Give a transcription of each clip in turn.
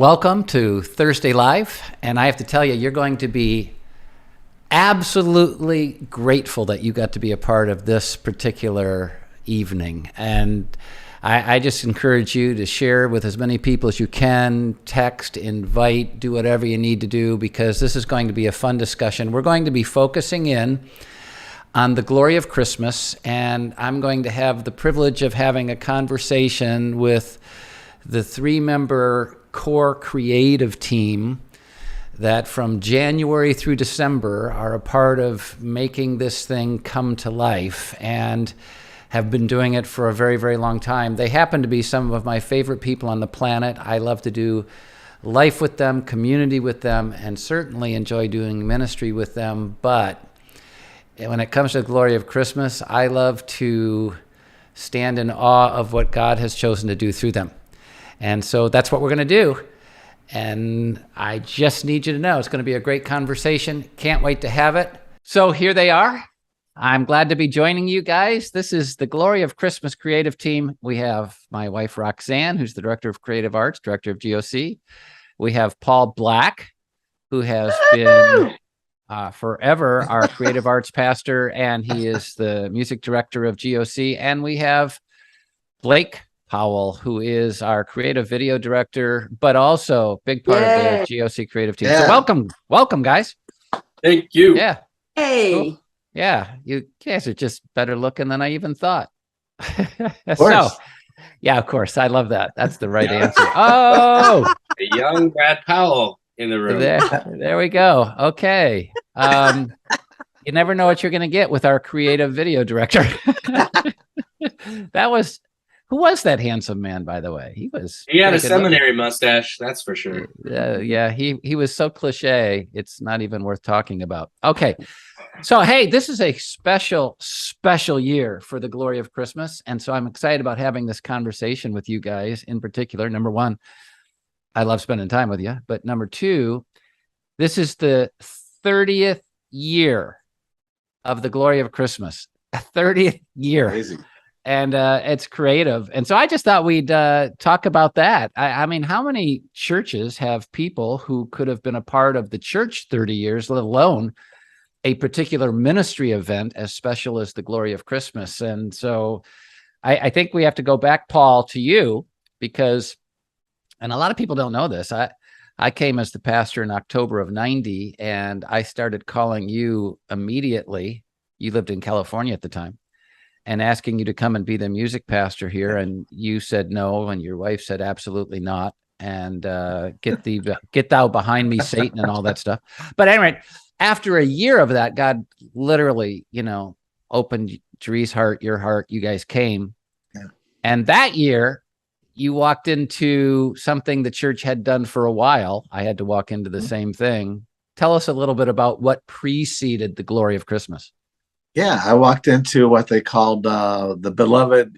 Welcome to Thursday Live, and I have to tell you, you're going to be absolutely grateful that you got to be a part of this particular evening. And I just encourage you to share with as many people as you can, text, invite, do whatever you need to do, because this is going to be a fun discussion. We're going to be focusing in on the glory of Christmas, and I'm going to have the privilege of having a conversation with the three-member core creative team that from January through December are a part of making this thing come to life and have been doing it for a very, very long time. They happen to be some of my favorite people on the planet. I love to do life with them, community with them, and certainly enjoy doing ministry with them. But when it comes to the glory of Christmas, I love to stand in awe of what God has chosen to do through them. And so that's what we're going to do. And I just need you to know it's going to be a great conversation. Can't wait to have it. So here they are. I'm glad to be joining you guys. This is the Glory of Christmas creative team. We have my wife, Roxanne, who's the Director of Creative Arts, Director of GOC. We have Paul Black, who has been forever our Creative Arts Pastor, and he is the Music Director of GOC. And we have Blake Powell, who is our creative video director, but also big part of the GOC creative team. So welcome, guys. Thank you. Yeah. Hey. Cool. Yeah, you guys are just better looking than I even thought. Of course. So, yeah, of course. I love that. That's the right answer. Oh, a young Brad Powell in the room. There we go. Okay. You never know what you're going to get with our creative video director. Who was that handsome man, by the way? He had a seminary mustache, that's for sure. Yeah, he was so cliche, it's not even worth talking about. Okay, so hey, this is a special year for the glory of Christmas, and so I'm excited about having this conversation with you guys in particular. Number one, I love spending time with you, but number two, this is the 30th year of the glory of Christmas. A 30th year. Amazing. And it's creative. And so I just thought we'd talk about that. I mean, how many churches have people who could have been a part of the church 30 years, let alone a particular ministry event as special as the glory of Christmas? And so I think we have to go back, Paul, to you, because, and a lot of people don't know this, I came as the pastor in October of 90, and I started calling you immediately. You lived in California at the time. And asking you to come and be the music pastor here, and you said no, and your wife said absolutely not, and get thou behind me, Satan, and all that stuff. But anyway, after a year of that, God literally, opened Dree's heart, your heart. You guys came, and that year you walked into something the church had done for a while. I had to walk into the same thing. Tell us a little bit about what preceded the glory of Christmas. Yeah, I walked into what they called the beloved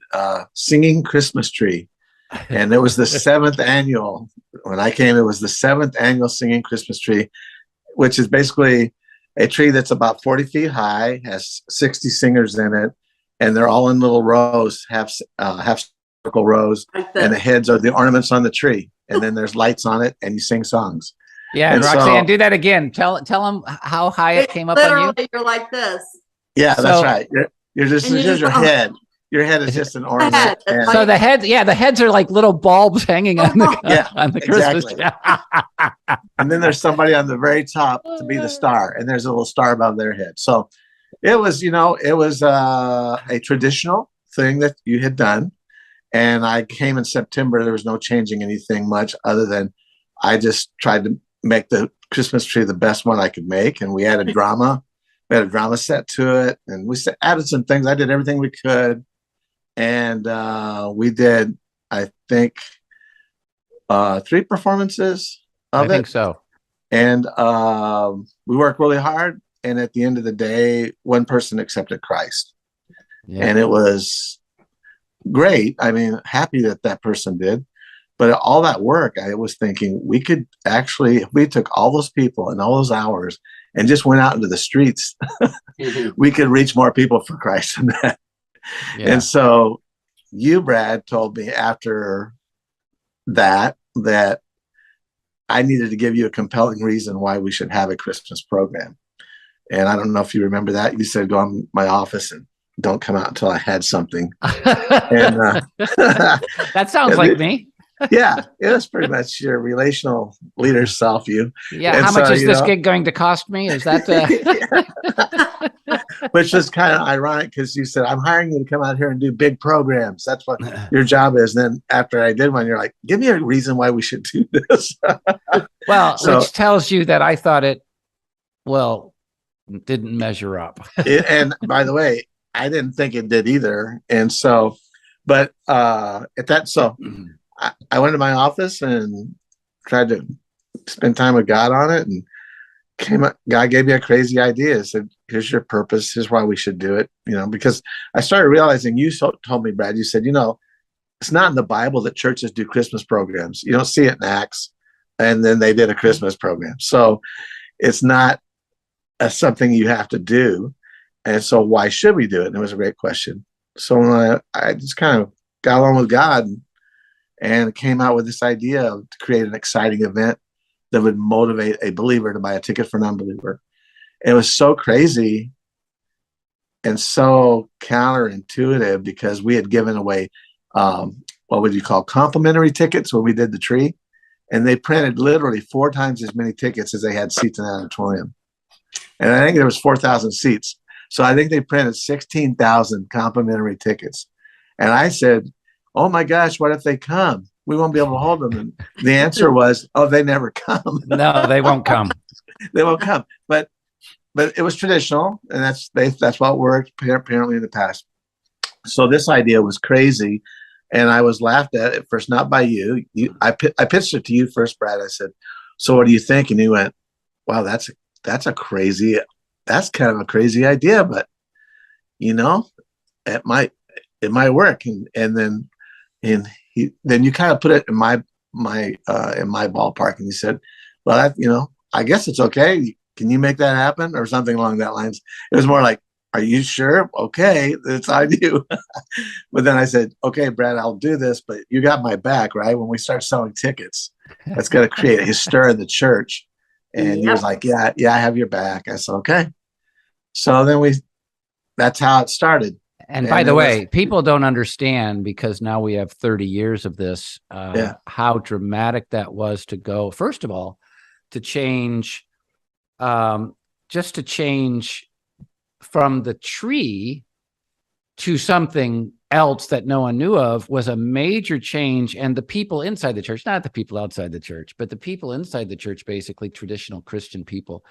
singing Christmas tree. And it was the 7th annual. When I came, it was the 7th annual singing Christmas tree, which is basically a tree that's about 40 feet high, has 60 singers in it, and they're all in little rows, half circle rows, and the heads are the ornaments on the tree. And then there's lights on it, and you sing songs. Yeah, and Roxanne, do that again. Tell them how high it came up on you. You're like this. Yeah, that's right. You're just here's your head. Your head is just an ornament. So the heads are like little bulbs hanging on the Christmas tree. And then there's somebody on the very top to be the star, and there's a little star above their head. So it was, a traditional thing that you had done. And I came in September. There was no changing anything much other than I just tried to make the Christmas tree the best one I could make, and we added drama. We had a drama set to it, and we added some things. I did everything we could. And we did, I think, 3 performances of it. I think so. And we worked really hard. And at the end of the day, one person accepted Christ. Yeah. And it was great. I mean, happy that person did. But all that work, I was thinking we could actually, if we took all those people and all those hours and just went out into the streets, we could reach more people for Christ than that. Yeah. And so you, Brad, told me after that I needed to give you a compelling reason why we should have a Christmas program. And I don't know if you remember that. You said, go in my office and don't come out until I had something. And that sounds like me. Yeah, it was pretty much your relational leader self you. Yeah. And how much is this gig going to cost me? Is that which is kind of ironic because you said, I'm hiring you to come out here and do big programs. That's what your job is. And then after I did one, you're like, give me a reason why we should do this. Well, which tells you that I thought it, didn't measure up. And by the way, I didn't think it did either. And so, but I went to my office and tried to spend time with God on it, and God gave me a crazy idea. He said, here's your purpose. Here's why we should do it. Because I started realizing, you told me, Brad, you said, it's not in the Bible that churches do Christmas programs. You don't see it in Acts. And then they did a Christmas program. So it's not something you have to do. And so why should we do it? And it was a great question. So when I just kind of got along with God and came out with this idea to create an exciting event that would motivate a believer to buy a ticket for an unbeliever. And it was so crazy and so counterintuitive because we had given away, what would you call, complimentary tickets when we did the tree. And they printed literally 4 times as many tickets as they had seats in the auditorium. And I think there was 4,000 seats. So I think they printed 16,000 complimentary tickets. And I said, oh my gosh, what if they come? We won't be able to hold them. And the answer was, oh, they never come. No, they won't come. They won't come. But it was traditional, and that's what worked apparently in the past. So this idea was crazy, and I was laughed at first, not by you. I pitched it to you first, Brad. I said, so what do you think? And you went, wow, that's kind of a crazy idea, but it might work. And then you kind of put it in my ballpark, and you said, well, I guess it's okay. Can you make that happen, or something along that lines? It was more like, are you sure? Okay, it's on you. But then I said, okay, Brad, I'll do this, but you got my back, right? When we start selling tickets, that's going to create a stir in the church. And he was like, yeah, I have your back. I said, okay. So then that's how it started. And by the way, people don't understand, because now we have 30 years of this, how dramatic that was to go, first of all, to change, just to change from the tree to something else that no one knew of was a major change. And the people inside the church, not the people outside the church, but the people inside the church, basically traditional Christian people,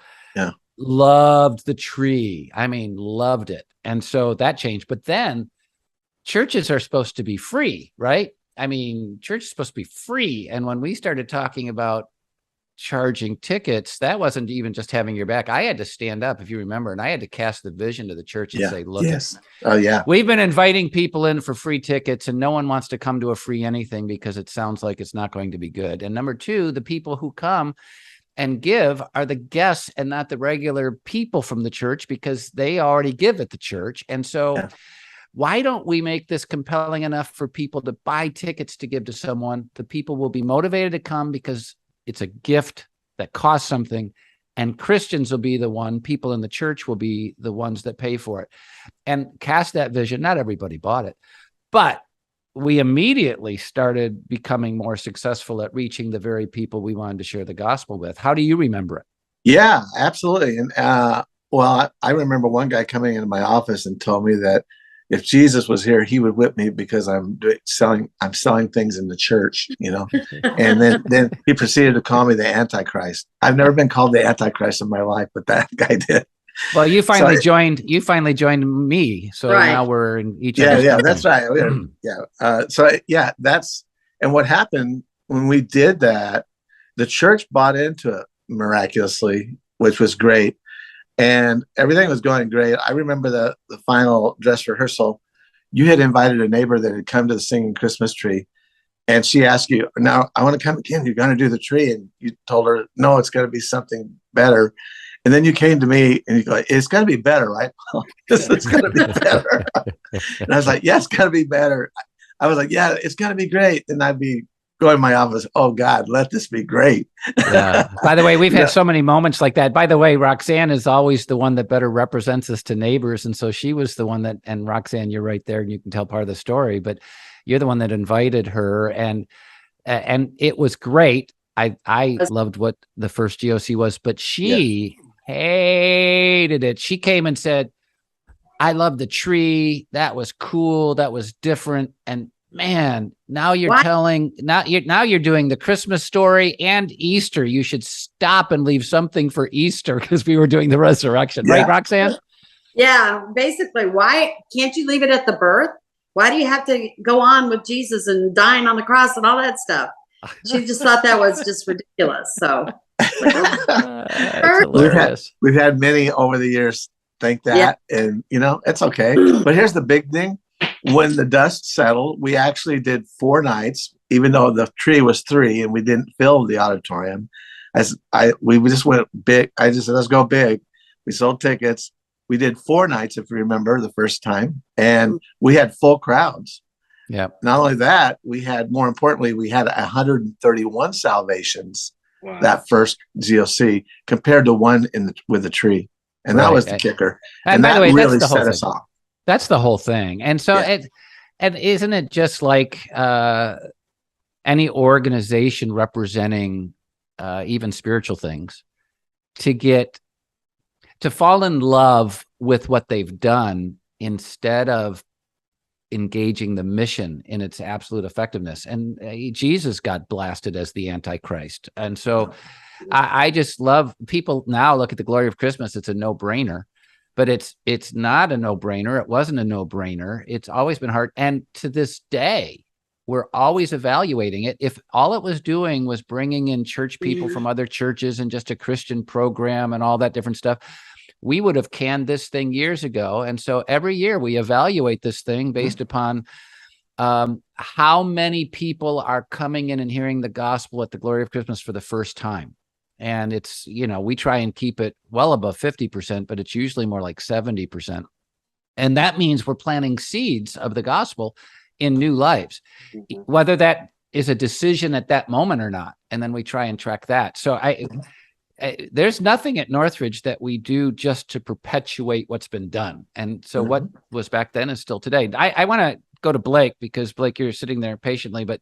loved the tree. I mean, loved it. And so that changed. But then churches are supposed to be free, right? I mean, church is supposed to be free. And when we started talking about charging tickets, that wasn't even just having your back. I had to stand up, if you remember, and I had to cast the vision to the church and say, look, we've been inviting people in for free tickets, and no one wants to come to a free anything because it sounds like it's not going to be good. And number two, the people who come and give are the guests and not the regular people from the church, because they already give at the church. And so why don't we make this compelling enough for people to buy tickets to give to someone? The people will be motivated to come because it's a gift that costs something, and Christians will be people in the church will be the ones that pay for it. And cast that vision. Not everybody bought it, but we immediately started becoming more successful at reaching the very people we wanted to share the gospel with. How do you remember it? Yeah, absolutely. And I remember one guy coming into my office and told me that if Jesus was here, he would whip me because I'm selling things in the church, And then he proceeded to call me the Antichrist. I've never been called the Antichrist in my life, but that guy did. Well, you finally joined me. So now we're in each other's company. That's right. And what happened when we did that, the church bought into it miraculously, which was great. And everything was going great. I remember the final dress rehearsal. You had invited a neighbor that had come to the singing Christmas tree, and she asked you, now I want to come again. You're going to do the tree. And you told her, no, it's going to be something better. And then you came to me and you go, it's going to be better, right? It's going to be better. And I was like, yeah, it's going to be better. I was like, yeah, it's going to be great. And I'd be go in my office. Oh God, let this be great. Yeah. By the way, we've had so many moments like that. By the way, Roxanne is always the one that better represents us to neighbors. And so she was the one that, and Roxanne, you're right there and you can tell part of the story, but you're the one that invited her and it was great. I loved what the first GOC was, but she hated it. She came and said, I love the tree. That was cool. That was different. And man, now you're now you're doing the Christmas story and Easter. You should stop and leave something for Easter because we were doing the resurrection, right, Roxanne? Yeah, basically, why can't you leave it at the birth? Why do you have to go on with Jesus and dying on the cross and all that stuff? She just thought that was just ridiculous. So we've had many over the years think that, and it's okay. But here's the big thing. When the dust settled, we actually did 4 nights, even though the tree was 3 and we didn't fill the auditorium. We just went big. I just said, let's go big. We sold tickets. We did 4 nights, if you remember, the first time, and we had full crowds. Yeah. Not only that, more importantly, we had 131 salvations that first GOC compared to 1 with the tree. And that was the kicker. And by that the way, really that's the set us off. That's the whole thing. And so and isn't it just like any organization representing even spiritual things to fall in love with what they've done instead of engaging the mission in its absolute effectiveness. And Jesus got blasted as the Antichrist. And so I just love people now look at the glory of Christmas. It's a no-brainer, but it's not a no-brainer. It wasn't a no-brainer. It's always been hard. And to this day, we're always evaluating it. If all it was doing was bringing in church people from other churches and just a Christian program and all that different stuff, we would have canned this thing years ago. And so every year we evaluate this thing based upon how many people are coming in and hearing the gospel at the glory of Christmas for the first time. And it's, we try and keep it well above 50%, but it's usually more like 70%. And that means we're planting seeds of the gospel in new lives, whether that is a decision at that moment or not. And then we try and track that. So there's nothing at Northridge that we do just to perpetuate what's been done. And so what was back then is still today. I want to go to Blake because Blake, you're sitting there patiently, but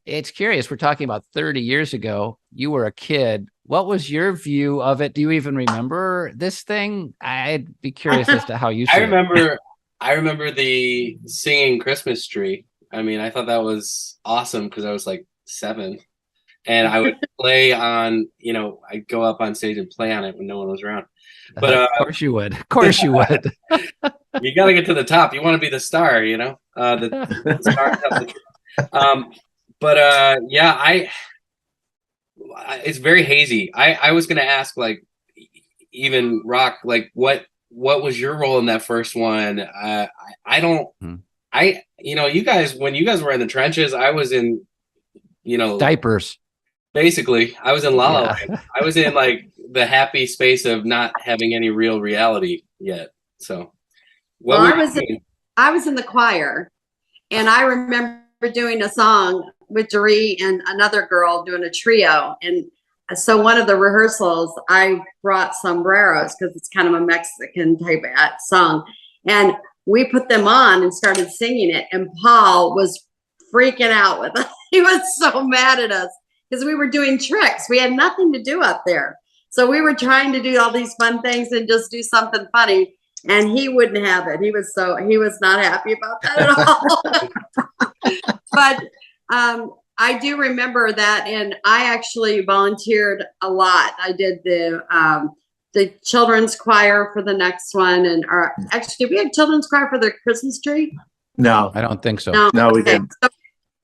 it's curious. We're talking about 30 years ago. You were a kid. What was your view of it? Do you even remember this thing? I'd be curious as to how you see it. I remember the singing Christmas tree. I mean, I thought that was awesome because I was like 7. And I would play on, I'd go up on stage and play on it when no one was around. But of course you would. Of course you would. You got to get to the top. You want to be the star, the star. It's very hazy. I was going to ask, like, even Rock, like, what was your role in that first one? You guys, when you guys were in the trenches, I was in, diapers. Basically, I was in La La Land. I was in like the happy space of not having any real reality yet. So, I was in the choir, and I remember doing a song with Jeree and another girl doing a trio. And so one of the rehearsals, I brought sombreros because it's kind of a Mexican type of song, and we put them on and started singing it. And Paul was freaking out with us. He was so mad at us. Because we were doing tricks. We had nothing to do up there. So we were trying to do all these fun things and just do something funny. And he wouldn't have it. He was not happy about that at all. But I do remember that. And I actually volunteered a lot. I did the children's choir for the next one. And actually, did we have children's choir for the Christmas tree? No, I don't think so. No, we didn't.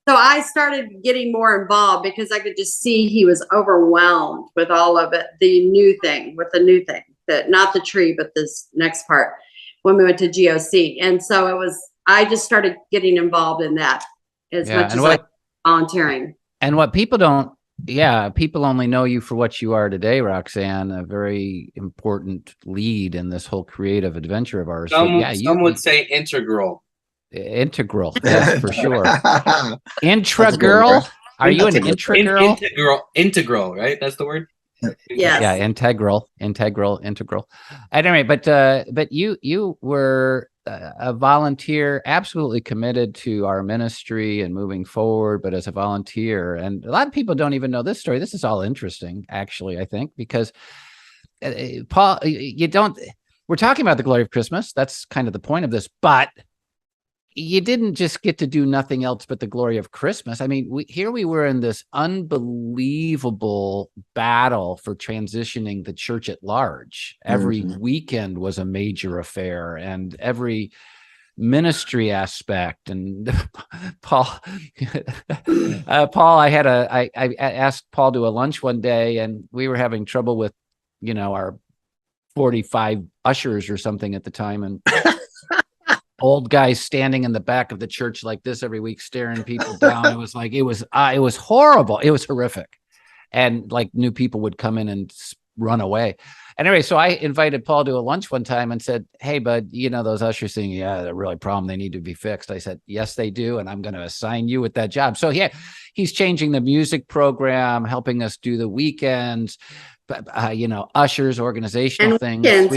So I started getting more involved because I could just see he was overwhelmed with all of it. The new thing, not the tree, but this next part when we went to GOC. And so I just started getting involved in that as much as like volunteering. And what people people only know you for what you are today, Roxanne, a very important lead in this whole creative adventure of ours. Some would say integral. Integral, yes, for sure. Intra girl. Are you an That's a good integral? Integral, right? That's the word. Yes. Yeah, integral. At any rate, but you were a volunteer, absolutely committed to our ministry and moving forward, but as a volunteer. And a lot of people don't even know this story. This is all interesting, actually, I think, because Paul, we're talking about the glory of Christmas. That's kind of the point of this, but you didn't just get to do nothing else but the glory of Christmas. I mean, here we were in this unbelievable battle for transitioning the church at large. Every weekend was a major affair, and every ministry aspect. And Paul, I asked Paul to a lunch one day, and we were having trouble with, our 45 ushers or something at the time, and old guys standing in the back of the church like this every week, staring people down. It was horrible. It was horrific. And like new people would come in and run away. Anyway, so I invited Paul to a lunch one time and said, "Hey, bud, those ushers thing, yeah, they're really a problem. They need to be fixed." I said, "Yes, they do. And I'm going to assign you with that job." So yeah, he's changing the music program, helping us do the weekends, ushers, organizational And things.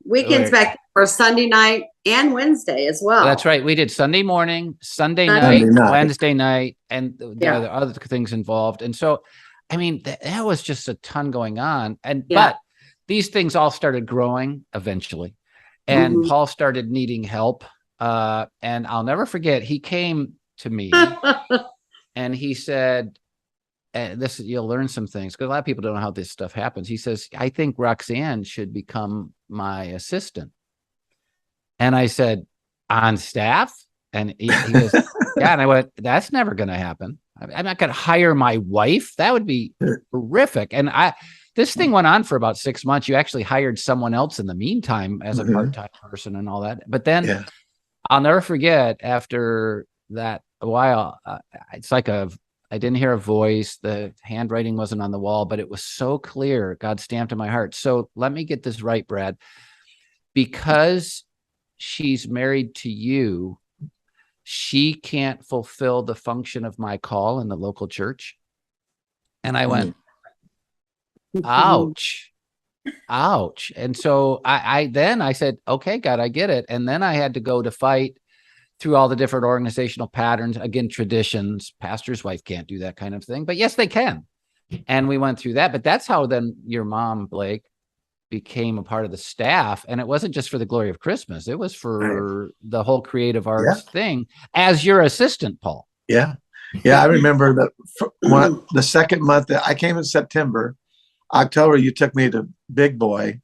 Weekends back then were Sunday night and Wednesday as well. That's right. We did Sunday morning, Sunday night, Wednesday night, and there are other things involved. And so, I mean, there was just a ton going on. But these things all started growing eventually. And Paul started needing help. And I'll never forget, he came to me and he said, you'll learn some things, because a lot of people don't know how this stuff happens. He says, "I think Roxanne should become my assistant." And I said, "On staff?" And he goes, "Yeah." And I went, "That's never going to happen. I'm not going to hire my wife. That would be horrific." And this thing went on for about 6 months. You actually hired someone else in the meantime as a part-time person and all that. But then I'll never forget, after that a while, it's like I didn't hear a voice. The handwriting wasn't on the wall, but it was so clear. God stamped in my heart. So let me get this right, Brad. Because she's married to you, she can't fulfill the function of my call in the local church. And I went, ouch. And so I said, "Okay, God, I get it." And then I had to go to fight through all the different organizational patterns, again, traditions. Pastor's wife can't do that kind of thing, but yes, they can. And we went through that. But that's how then your mom, Blake, became a part of the staff. And it wasn't just for the glory of Christmas. It was for the whole creative arts thing as your assistant, Paul. Yeah. I remember the second month that I came in September. October, you took me to Big Boy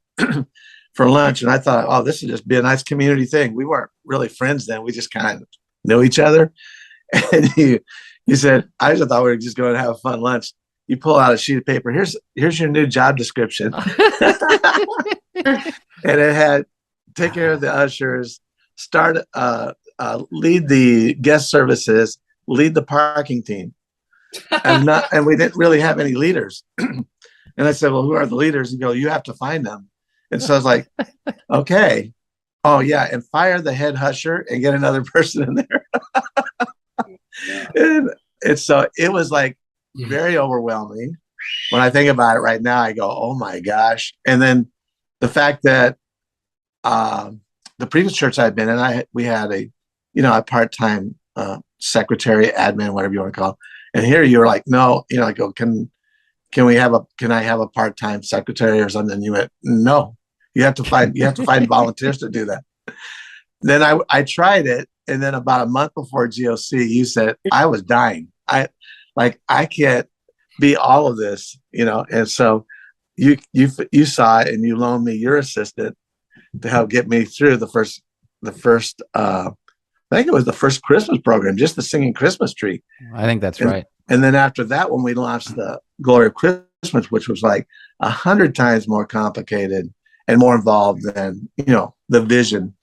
for lunch, and I thought, "Oh, this would just be a nice community thing." We weren't really friends then. We just kind of knew each other. And you said, "I just thought we were just going to have a fun lunch." You pull out a sheet of paper. Here's your new job description. And it had take care of the ushers, lead the guest services, lead the parking team. And we didn't really have any leaders. And I said, "Well, who are the leaders?" And you have to find them. And so I was like, "Okay. Oh yeah. And fire the head usher and get another person in there." And so it was like very overwhelming. When I think about it right now, I go, "Oh my gosh." And then the fact that the previous church I'd been in, we had a part-time secretary, admin, whatever you want to call it. And here you were like, "No," I go, can I have a part-time secretary or something? And you went, "No, you have to find volunteers to do that." Then I tried it. And then about a month before GOC, you said, I was dying. I can't be all of this, And so you saw it, and you loaned me your assistant to help get me through the first, I think it was the first Christmas program, just the singing Christmas tree. I think that's right. And then after that, when we launched the Glory of Christmas, which was like 100 times more complicated and more involved than, the vision,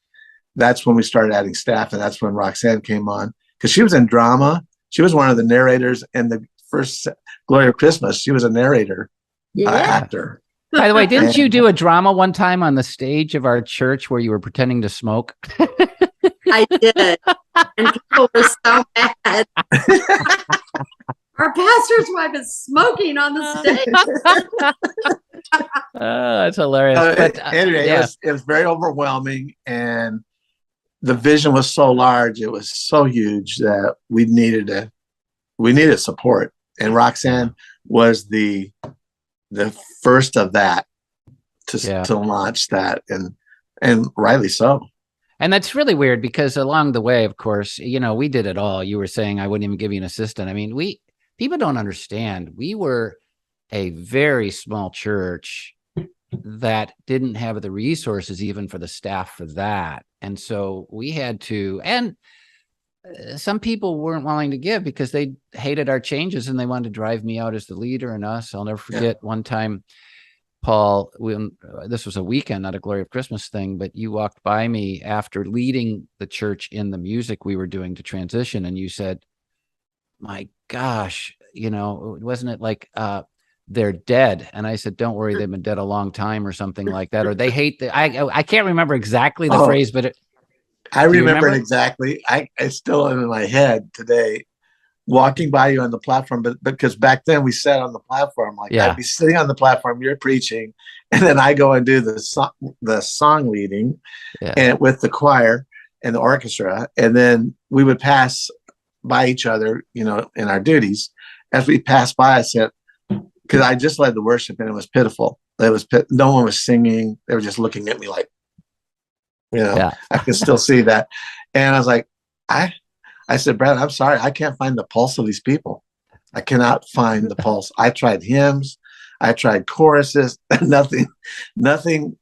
that's when we started adding staff. And that's when Roxanne came on, because she was in drama. She was one of the narrators in the first Glory of Christmas. She was a narrator, actor. By the way, didn't you do a drama one time on the stage of our church where you were pretending to smoke? I did. And people were so mad. pastor's wife is smoking on the stage. That's hilarious. Anyway, yeah. it was very overwhelming, and the vision was so large, it was so huge that we needed support. And Roxanne was the first of that to launch that, and rightly so. And that's really weird because along the way, of course, we did it all. You were saying I wouldn't even give you an assistant. I mean, people don't understand. We were a very small church that didn't have the resources even for the staff for that. And so we had to, and some people weren't willing to give because they hated our changes and they wanted to drive me out as the leader and us. I'll never forget one time, Paul, this was a weekend, not a Glory of Christmas thing, but you walked by me after leading the church in the music we were doing to transition. And you said, my gosh, wasn't it like, they're dead? And I said, don't worry, they've been dead a long time or something like that. Or they hate I can't remember exactly the phrase, but I remember it exactly. It's still in my head today, walking by you on the platform, but because back then we sat on the platform, I'd be sitting on the platform, you're preaching, and then I go and do the song leading and with the choir and the orchestra. And then we would pass by each other, in our duties. As we passed by, I said, because I just led the worship and it was pitiful. No one was singing. They were just looking at me like, I could still see that. And I was like, I said, Brad, I'm sorry. I can't find the pulse of these people. I cannot find the pulse. I tried hymns. I tried choruses. Nothing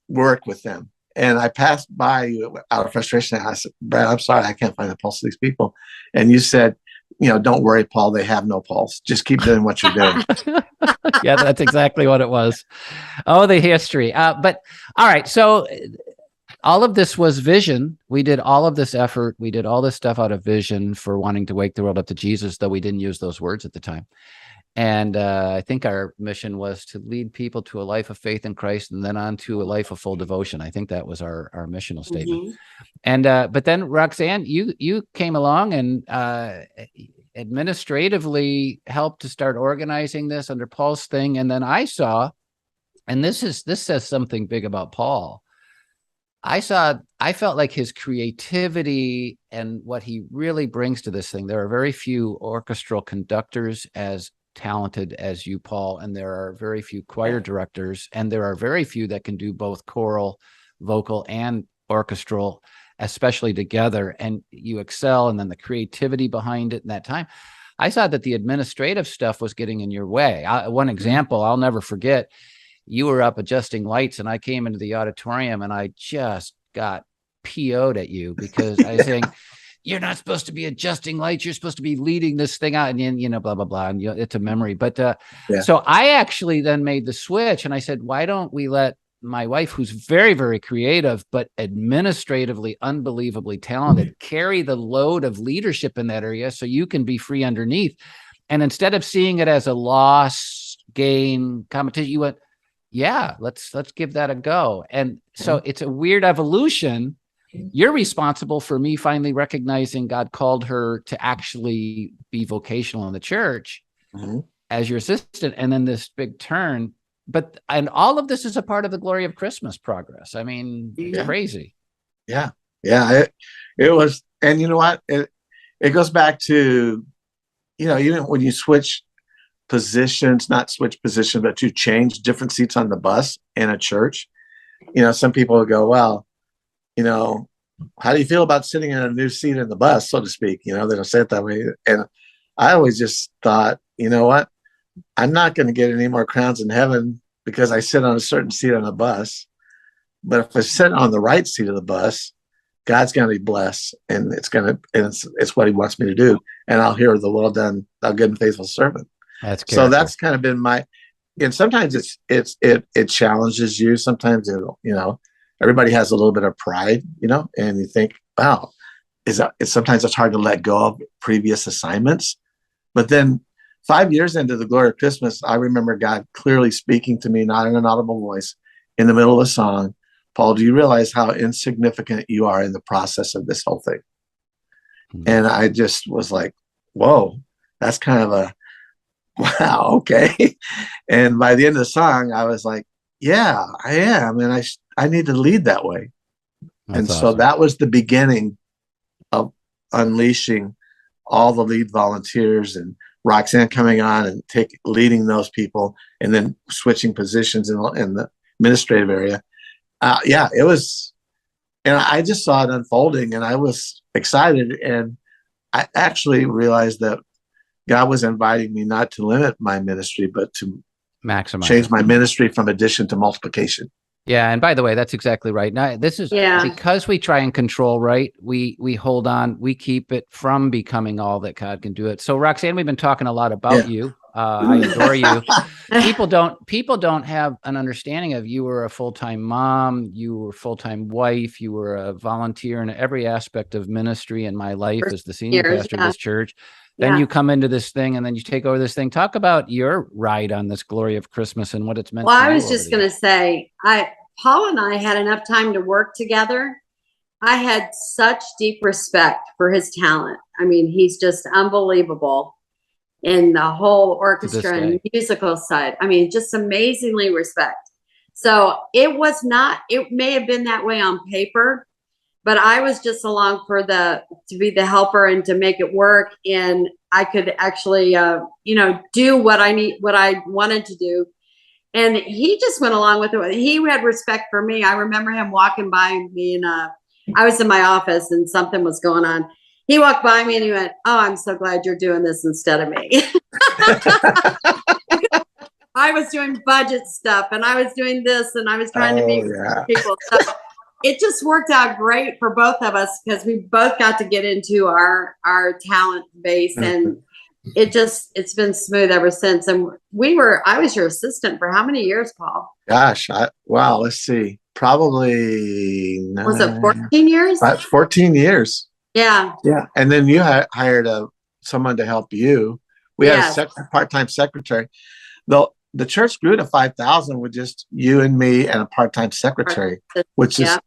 worked with them. And I passed by you out of frustration. I said, Brad, I'm sorry. I can't find the pulse of these people. And you said, don't worry, Paul, they have no pulse. Just keep doing what you're doing. Yeah, that's exactly what it was. Oh, the history. But all right. So all of this was vision. We did all of this effort. We did all this stuff out of vision for wanting to wake the world up to Jesus, though we didn't use those words at the time. And I think our mission was to lead people to a life of faith in Christ and then on to a life of full devotion. I think that was our missional statement. Mm-hmm. And but then Roxanne, you came along and administratively helped to start organizing this under Paul's thing. And then I saw, and this says something big about Paul. I felt like his creativity and what he really brings to this thing. There are very few orchestral conductors as talented as you, Paul, and there are very few choir directors, and there are very few that can do both choral, vocal, and orchestral, especially together. And you excel, and then the creativity behind it in that time. I saw that the administrative stuff was getting in your way. One example I'll never forget. You were up adjusting lights and I came into the auditorium and I just got PO'd at you because I was saying, you're not supposed to be adjusting lights. You're supposed to be leading this thing out and, blah, blah, blah. And it's a memory. But so I actually then made the switch and I said, why don't we let my wife, who's very, very creative, but administratively unbelievably talented, carry the load of leadership in that area so you can be free underneath. And instead of seeing it as a loss, gain, competition, you went, yeah, let's give that a go. And so it's a weird evolution. You're responsible for me finally recognizing God called her to actually be vocational in the church as your assistant. And then this big turn, and all of this is a part of the Glory of Christmas progress. I mean, crazy. Yeah. It was, and you know what? It goes back to, even when you switch positions, not switch position, but to change different seats on the bus in a church. Some people will go, well, how do you feel about sitting in a new seat in the bus, so to speak? They don't say it that way. And I always just thought, you know what? I'm not going to get any more crowns in heaven because I sit on a certain seat on a bus. But if I sit on the right seat of the bus, God's going to be blessed, and it's what He wants me to do, and I'll hear the well done, thou good and faithful servant. So that's kind of been and sometimes it challenges you. Sometimes everybody has a little bit of pride, and you think, wow, sometimes it's hard to let go of previous assignments. But then 5 years into the Glory of Christmas, I remember God clearly speaking to me, not in an audible voice, in the middle of a song, Paul, do you realize how insignificant you are in the process of this whole thing? And I just was like, whoa, that's kind of wow, okay. And by the end of the song, I was like, yeah, I am. And I need to lead that way. That's And so awesome. that was the beginning of unleashing all the lead volunteers and Roxanne coming on and leading those people and then switching positions in the administrative area. Yeah, it was, and I just saw it unfolding and I was excited. And I actually realized that God was inviting me not to limit my ministry, but to Maximize change it. my ministry from addition to multiplication. Yeah, and by the way, that's exactly right. Now, this is because we try and control, right? We hold on, we keep it from becoming all that God can do it. So, Roxanne, we've been talking a lot about you. I adore you. People don't have an understanding of you were a full-time mom, you were a full-time wife, you were a volunteer in every aspect of ministry in my life as the senior pastor of this church. Then you come into this thing and then you take over this thing. Talk about your ride on this glory of Christmas and what it's meant. Well, to I you was just going to say, Paul and I had enough time to work together. I had such deep respect for his talent. I mean, he's just unbelievable in the whole orchestra and musical side. I mean, just amazingly respect. So it may have been that way on paper, but I was just along to be the helper and to make it work. And I could actually, do what I wanted to do. And he just went along with it. He had respect for me. I remember him walking by me and I was in my office and something was going on. He walked by me and he went, "Oh, I'm so glad you're doing this instead of me." I was doing budget stuff and I was doing this and I was trying to meet people. So it just worked out great for both of us because we both got to get into our talent base and it's been smooth ever since. And I was your assistant for how many years, Paul? Gosh, wow, let's see. Probably was it 14 years? 14 years. Yeah. Yeah. And then you hired someone to help you. We had a part-time secretary. Though the church grew to 5,000 with just you and me and a part-time secretary, which is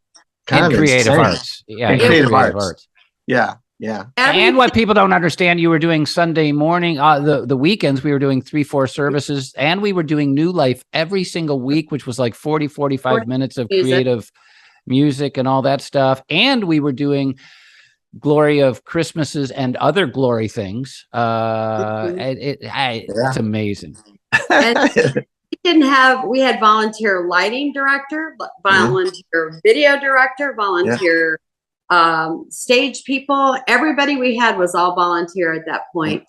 kind of creative insane. Arts. Yeah. In creative arts. Yeah. Yeah. And what people don't understand, you were doing Sunday morning, the weekends, we were doing 3-4 services, and we were doing New Life every single week, which was like 45 minutes of creative music and all that stuff. And we were doing Glory of Christmases and other glory things. It's amazing. And we had volunteer lighting director, volunteer video director, volunteer stage people. Everybody we had was all volunteer at that point.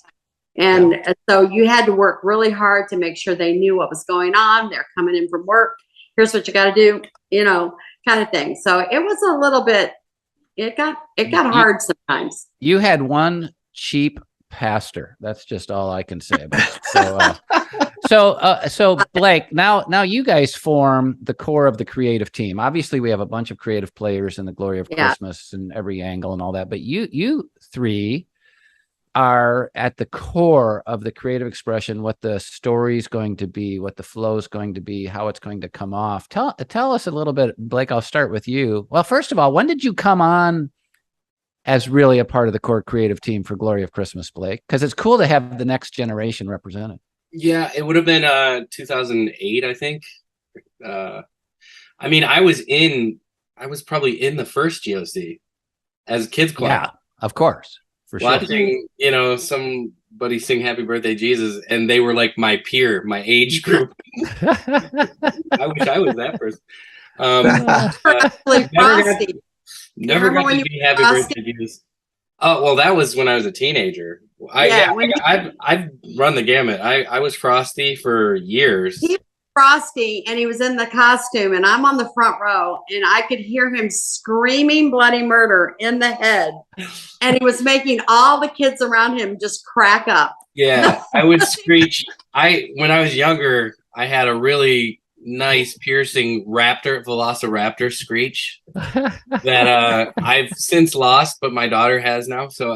And so you had to work really hard to make sure they knew what was going on. They're coming in from work. Here's what you got to do, kind of thing. So it was a little bit, it got hard sometimes. You had one cheap pastor. That's just all I can say about it. So Blake, now you guys form the core of the creative team. Obviously, we have a bunch of creative players in the Glory of Christmas and every angle and all that. But you three are at the core of the creative expression, what the story's going to be, what the flow is going to be, how it's going to come off. Tell us a little bit, Blake, I'll start with you. Well, first of all, when did you come on as really a part of the core creative team for Glory of Christmas, Blake? Because it's cool to have the next generation represented. Yeah, it would have been 2008, I think. I mean, I was probably in the first GOC as a kids club. Yeah, of course. For watching, somebody sing Happy Birthday Jesus, and they were like my peer, my age group. I wish I was that person. Never got to be Happy Birthday Jesus. Oh, well, that was when I was a teenager. I've run the gamut. I was Frosty for years. He was Frosty, and he was in the costume, and I'm on the front row, and I could hear him screaming bloody murder in the head, and he was making all the kids around him just crack up. Yeah, I would screech. When I was younger, I had a really nice piercing velociraptor screech that I've since lost, but my daughter has now. So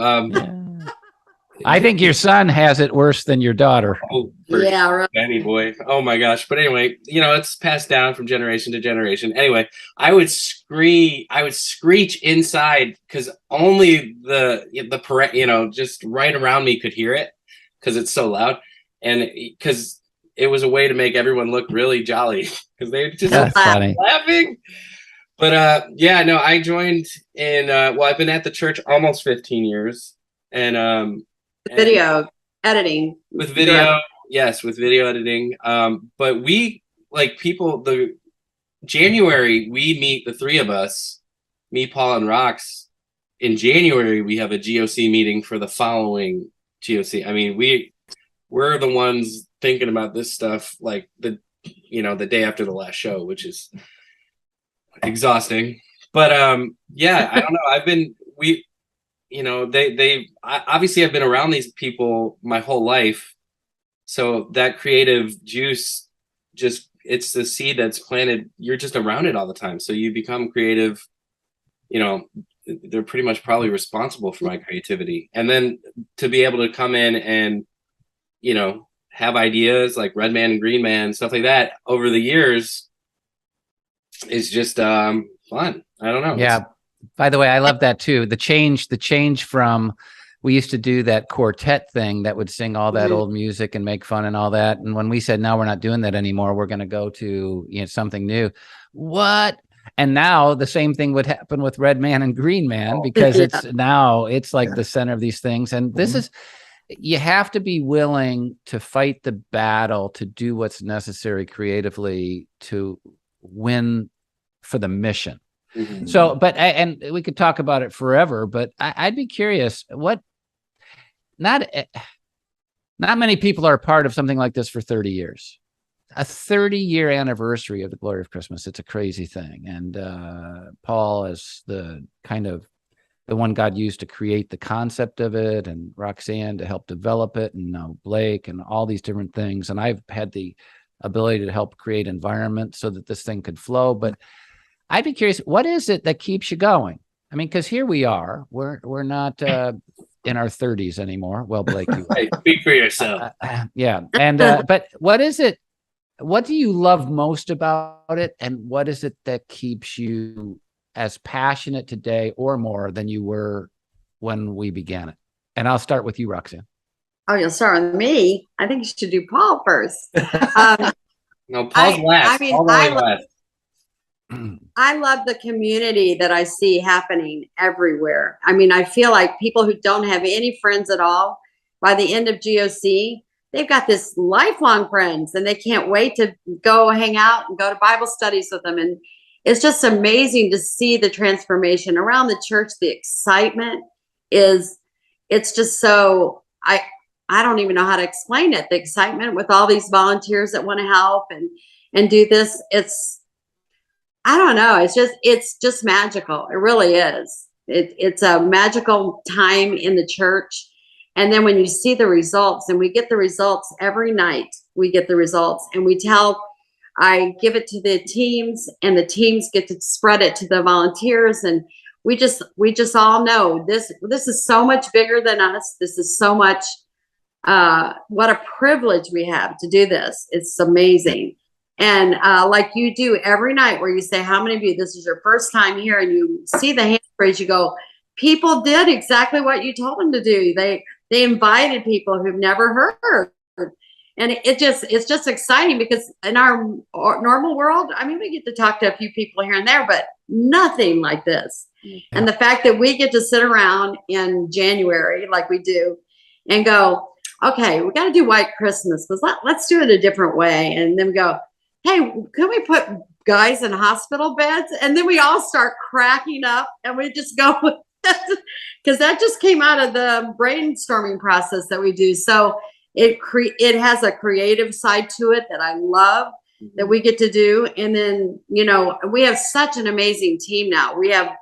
I think your son has it worse than your daughter. Oh, right. Benny boy. Oh my gosh. But anyway, it's passed down from generation to generation. Anyway, I would screech inside because only the just right around me could hear it because it's so loud. and because it was a way to make everyone look really jolly because they just That's funny. laughing. But yeah, no, I joined in. Well, I've been at the church almost 15 years, and Video editing with video, yes, with video editing. But we like people. The January we meet, the three of us, me, Paul, and Rox. In January we have a GOC meeting for the following GOC. I mean, we're the ones thinking about this stuff like the day after the last show, which is exhausting. But yeah, I don't know. Obviously I've been around these people my whole life, so that creative juice it's the seed that's planted. You're just around it all the time, so you become creative. They're pretty much probably responsible for my creativity, and then to be able to come in and have ideas like Red Man and Green Man, stuff like that over the years is just fun. I don't know. Yeah. By the way, I love that too. The change from, we used to do that quartet thing that would sing all that old music and make fun and all that. And when we said, no, we're not doing that anymore, we're going to go to something new. What? And now the same thing would happen with Red Man and Green Man, because it's like the center of these things. And this is, you have to be willing to fight the battle, to do what's necessary creatively to win for the mission. Mm-hmm. So, and we could talk about it forever, but I'd be curious, not many people are a part of something like this for 30 years. A 30-year anniversary of the Glory of Christmas. It's a crazy thing. And Paul is the one God used to create the concept of it, and Roxanne to help develop it, and now Blake and all these different things. And I've had the ability to help create environment so that this thing could flow. But I'd be curious, what is it that keeps you going? I mean, because here we are, we're not in our 30s anymore. Well, Blake, you speak for yourself. Yeah. And but what is it? What do you love most about it? And what is it that keeps you as passionate today or more than you were when we began it? And I'll start with you, Roxanne. Oh, you'll start with me? I think you should do Paul first. No, Paul's last. I love the community that I see happening everywhere. I mean, I feel like people who don't have any friends at all, by the end of GOC, they've got this lifelong friends, and they can't wait to go hang out and go to Bible studies with them. And it's just amazing to see the transformation around the church. The excitement it's just so, I don't even know how to explain it. The excitement with all these volunteers that want to help and do this. I don't know. It's just magical. It really is. It's a magical time in the church. And then when you see the results, and we get the results every night, we get the results, and I give it to the teams, and the teams get to spread it to the volunteers. And we just all know this is so much bigger than us. This is so much, what a privilege we have to do this. It's amazing. And like you do every night, where you say, how many of you, this is your first time here, and you see the hand raise, you go, people did exactly what you told them to do. They invited people who've never heard. And it's just exciting, because in our normal world, I mean, we get to talk to a few people here and there, but nothing like this. Yeah. And the fact that we get to sit around in January like we do and go, okay, we got to do White Christmas, but let's do it a different way. And then we go, hey, can we put guys in hospital beds? And then we all start cracking up, and we just go, because that just came out of the brainstorming process that we do. So it has a creative side to it that I love, that we get to do. And then, we have such an amazing team now. We have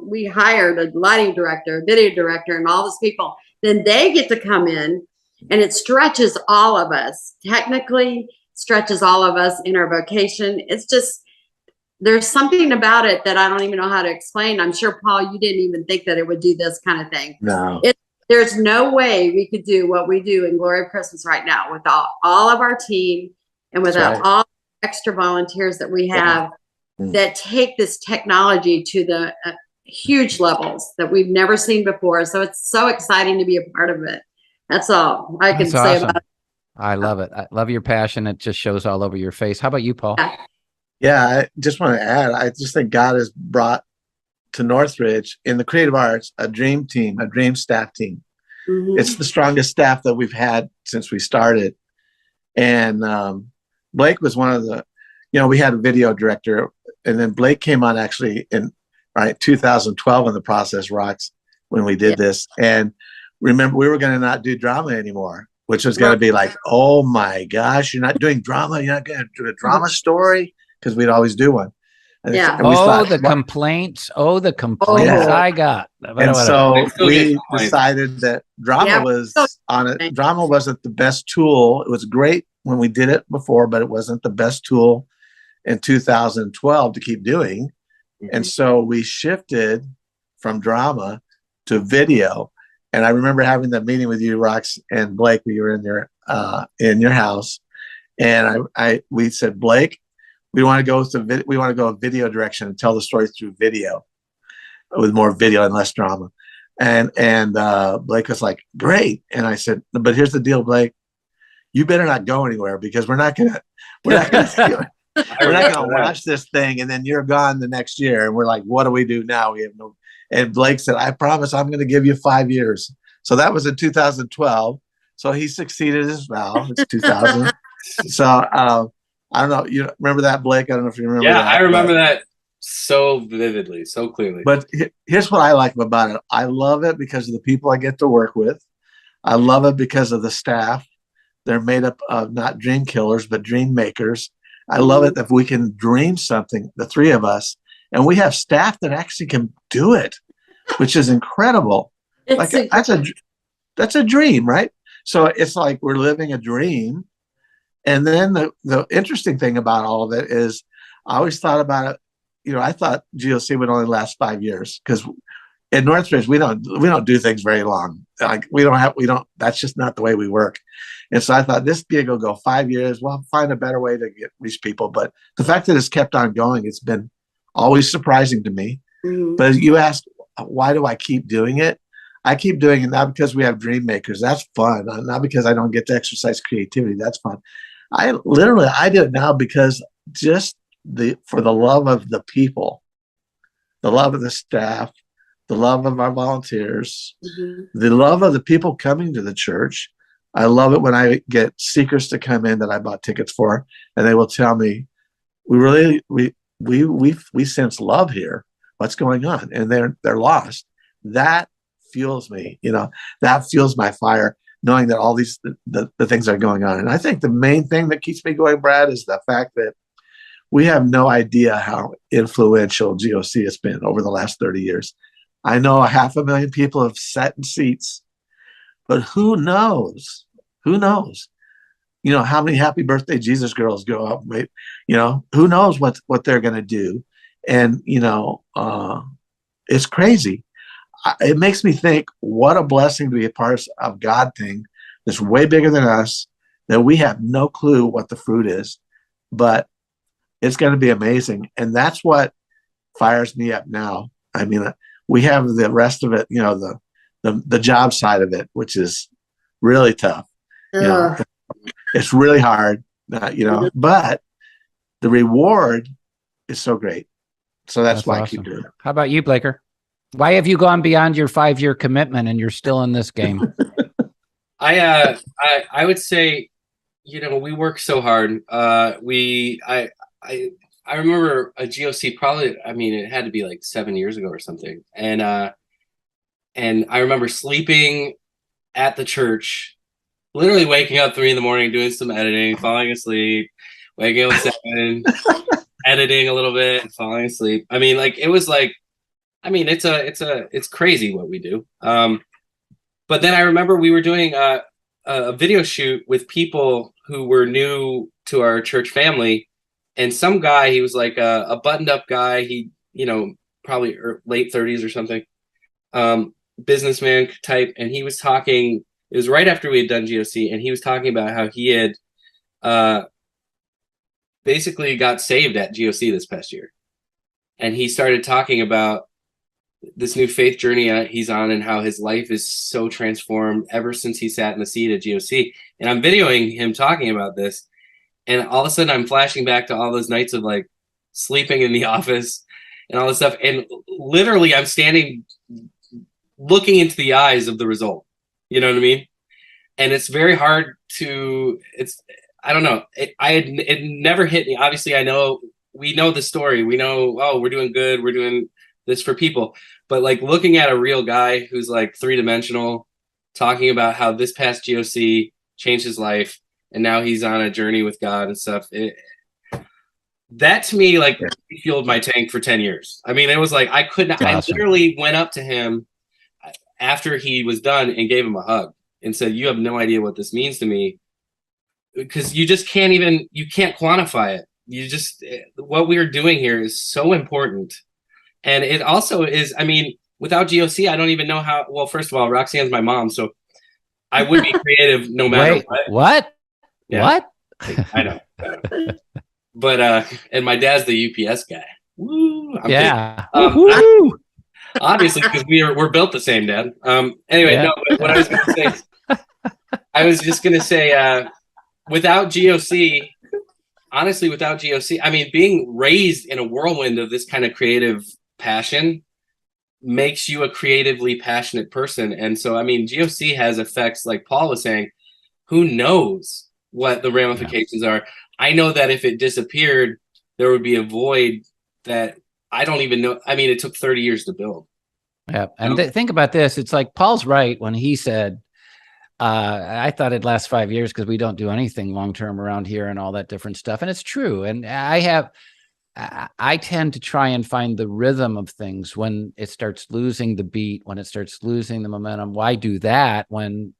we hired a lighting director, a video director, and all those people. Then they get to come in, and it stretches all of us. Technically, stretches all of us in our vocation. It's just, there's something about it that I don't even know how to explain. I'm sure, Paul, you didn't even think that it would do this kind of thing. No. There's no way we could do what we do in Glory of Christmas right now without all of our team, and without all the extra volunteers that we have that take this technology to the huge levels that we've never seen before. So it's so exciting to be a part of it. That's all I can say about it. I love it. I love your passion. It just shows all over your face. How about you, Paul? Yeah. Yeah, I just want to add, I just think God has brought to Northridge in the creative arts a dream team, a dream staff team. Mhm. It's the strongest staff that we've had since we started. And Blake was one of the, we had a video director, and then Blake came on actually in 2012 in the Process Rocks when we did this. And remember, we were going to not do drama anymore, which was going to be like, oh my gosh, you're not doing drama. You're not going to do a drama story, because we'd always do one. And Yeah. and we thought, the complaints. Oh, the complaints Yeah. I got. and so I still get we complaints. decided that drama Yeah. was on it. Drama wasn't the best tool. It was great when we did it before, but it wasn't the best tool in 2012 to keep doing. And so we shifted from drama to video. And I remember having that meeting with you, Rox and Blake, when you were in your house. And we said, Blake, we want to go a video direction and tell the story through video, with more video and less drama. And Blake was like, great. And I said, but here's the deal, Blake, you better not go anywhere, because we're not gonna watch this thing and then you're gone the next year. And we're like, what do we do now? We have no. And Blake said, I promise I'm going to give you 5 years. So that was in 2012. So he succeeded his vow. It's 2000. So I don't know. You remember that, Blake? I don't know if you remember that. I remember that so vividly, so clearly. But here's what I like about it. I love it because of the people I get to work with. I love it because of the staff. They're made up of not dream killers, but dream makers. I love it if we can dream something, the three of us, and we have staff that actually can do it, which is incredible. That's a dream, right? So it's like we're living a dream. And then the interesting thing about all of it is, I always thought about it. I thought GOC would only last 5 years, because in Northridge we don't do things very long. Like that's just not the way we work. And so I thought this gig will go 5 years. We'll find a better way to reach people. But the fact that it's kept on going, it's been always surprising to me. Mhm. But you ask, why do I keep doing it? I keep doing it not because we have dream makers. That's fun. Not because I don't get to exercise creativity. That's fun. I do it now because just for the love of the people, the love of the staff, the love of our volunteers, the love of the people coming to the church. I love it when I get seekers to come in that I bought tickets for, and they will tell me, we sense love here. What's going on? And they're lost. That fuels me. That fuels my fire, knowing that all these the things are going on. And I think the main thing that keeps me going, Brad, is the fact that we have no idea how influential GOC has been over the last 30 years. I know 500,000 people have sat in seats, but who knows? Who knows? How many Happy Birthday Jesus girls go up? Right? Who knows what they're going to do? And it's crazy. It makes me think, what a blessing to be a part of God thing that's way bigger than us, that we have no clue what the fruit is, but it's going to be amazing. And that's what fires me up now. I mean, we have the rest of it, the job side of it, which is really tough. It's really hard, but the reward is so great. So that's why awesome. I keep doing it. How about you, Blaker? Why have you gone beyond your 5-year commitment and you're still in this game? I would say, we work so hard. I remember a GOC probably, it had to be like 7 years ago or something. And I remember sleeping at the church, literally waking up 3 a.m, doing some editing, falling asleep, waking up at 7, editing a little bit, and falling asleep. It's crazy what we do. But then I remember we were doing a video shoot with people who were new to our church family. And some guy, he was like a buttoned up guy. He, probably late 30s or something, businessman type. And he was talking, it was right after we had done GOC. And he was talking about how he had basically got saved at GOC this past year. And he started talking about this new faith journey he's on, and how his life is so transformed ever since he sat in the seat at GOC. And I'm videoing him talking about this, and all of a sudden I'm flashing back to all those nights of like sleeping in the office and all this stuff. And literally I'm standing looking into the eyes of the result. You know what I mean? And it's very hard to, I don't know. It never hit me. Obviously, we know the story. We know, oh, we're doing good. We're doing this for people. But like looking at a real guy who's like 3-dimensional, talking about how this past GOC changed his life, and now he's on a journey with God and stuff. That to me, like, fueled my tank for 10 years. I mean, it was like, Awesome. I literally went up to him after he was done and gave him a hug and said, you have no idea what this means to me, because you just can't quantify it. What we are doing here is so important. And it also is, I mean, without GOC, I don't even know how, well, first of all, Roxanne's my mom, so I would be creative no matter what. Yeah. What? I know. But, and my dad's the UPS guy. Woo! Yeah. Obviously, because we're built the same, Dad. Anyway, Yeah. no, but what I was going to say, I was just going to say, without GOC, honestly, without GOC, I mean, being raised in a whirlwind of this kind of creative passion makes you a creatively passionate person. And so, I mean, GOC has effects, like Paul was saying, who knows what the ramifications are. I know that if it disappeared, there would be a void that I don't even know. I mean, it took 30 years to build. Yeah. And think about this. It's like Paul's right when he said, I thought it'd last 5 years because we don't do anything long-term around here and all that different stuff. And it's true. And I tend to try and find the rhythm of things when it starts losing the beat, when it starts losing the momentum. Why do that when,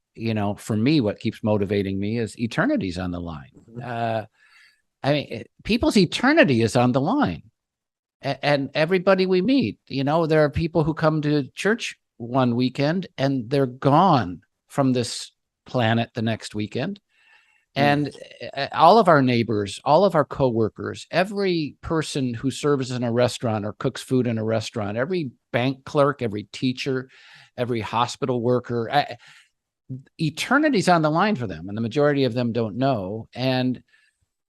for me, what keeps motivating me is eternity's on the line. I mean, people's eternity is on the line. And everybody we meet, there are people who come to church one weekend and they're gone from this planet the next weekend. And all of our neighbors, all of our coworkers, every person who serves in a restaurant or cooks food in a restaurant, every bank clerk, every teacher, every hospital worker, eternity's on the line for them. And the majority of them don't know. And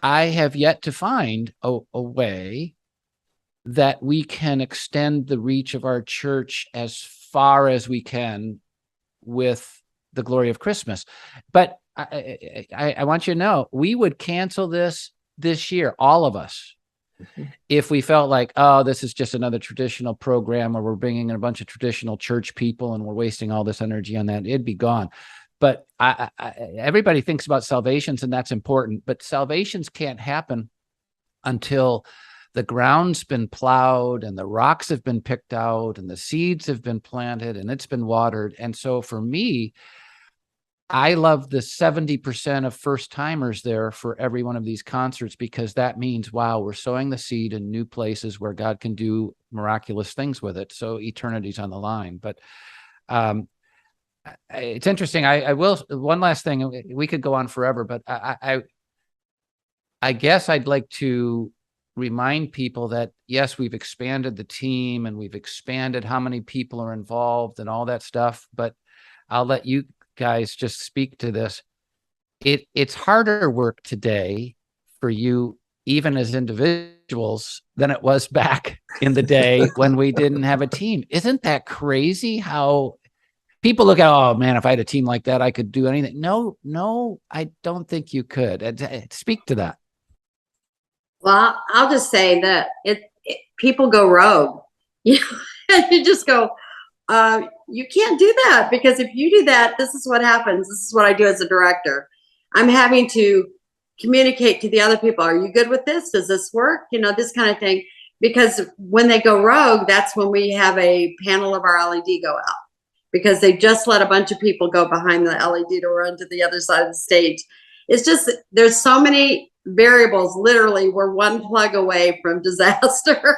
I have yet to find a way that we can extend the reach of our church as far as we can with the glory of Christmas. But I want you to know, we would cancel this year, all of us, if we felt like, oh, this is just another traditional program where we're bringing in a bunch of traditional church people and we're wasting all this energy on that. It'd be gone. But everybody thinks about salvations, and that's important. But salvations can't happen until the ground's been plowed and the rocks have been picked out and the seeds have been planted and it's been watered. And so for me, I love the 70% of first timers there for every one of these concerts, because that means, wow, we're sowing the seed in new places where God can do miraculous things with it. So eternity's on the line. But it's interesting. I will, one last thing, we could go on forever, but I guess I'd like to remind people that, yes, we've expanded the team and we've expanded how many people are involved and all that stuff, but I'll let you guys just speak to this. It's harder work today for you, even as individuals, than it was back in the day when we didn't have a team. Isn't that crazy how people look at, oh man, if I had a team like that, I could do anything. No, I don't think you could. Speak to that. Well, I'll just say that people go rogue. You just go, you can't do that, because if you do that, this is what happens. This is what I do as a director. I'm having to communicate to the other people. Are you good with this? Does this work? This kind of thing. Because when they go rogue, that's when we have a panel of our LED go out, because they just let a bunch of people go behind the LED to run to the other side of the stage. It's just, there's so many variables. Literally, we're one plug away from disaster.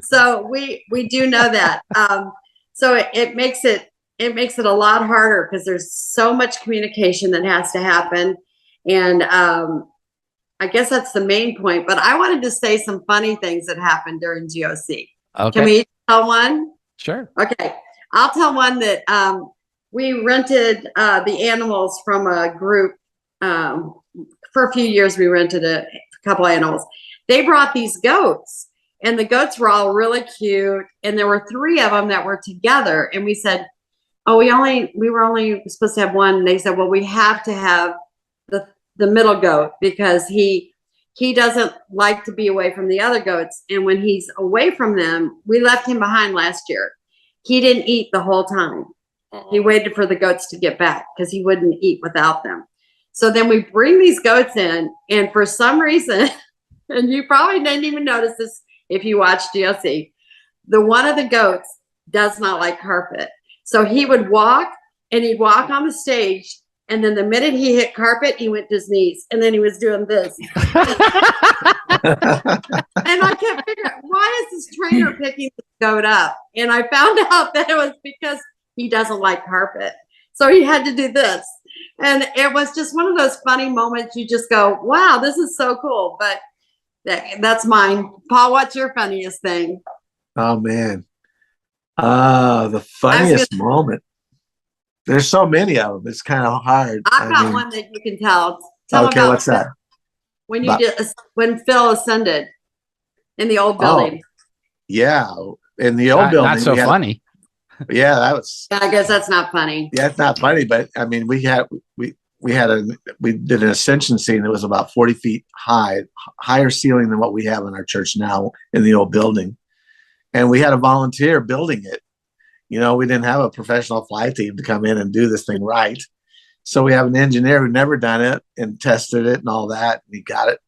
So we do know that. So it makes it a lot harder, because there's so much communication that has to happen. And I guess that's the main point. But I wanted to say some funny things that happened during GOC. Okay. Can we tell one? Sure. Okay, I'll tell one that we rented the animals from a group. For a few years, we rented a couple animals. They brought these goats, and the goats were all really cute. And there were 3 of them that were together. And we said, "Oh, we were only supposed to have one." And they said, "Well, we have to have the middle goat because he doesn't like to be away from the other goats. And when he's away from them, we left him behind last year. He didn't eat the whole time. He waited for the goats to get back because he wouldn't eat without them. So then we bring these goats in, and for some reason, and you probably didn't even notice this if you watch GOC, one of the goats does not like carpet. So he would walk, and he'd walk on the stage, and then the minute he hit carpet, he went to his knees, and then he was doing this. And I kept figuring, why is this trainer picking this goat up? And I found out that it was because he doesn't like carpet. So he had to do this. And it was just one of those funny moments. You just go, wow, this is so cool. But that's mine. Paul, what's your funniest thing? Oh, man. The funniest moment. There's so many of them. It's kind of hard. I've got one that you can tell. Okay, what's that? When when Phil ascended in the old building. Yeah, in the old building. Not so funny. Yeah, that was. I guess that's not funny. Yeah, it's not funny, but I mean, we did an ascension scene that was about 40 feet high, higher ceiling than what we have in our church now in the old building, and we had a volunteer building it. You know, we didn't have a professional fly team to come in and do this thing right. So we have an engineer who never done it and tested it and all that. And he got it.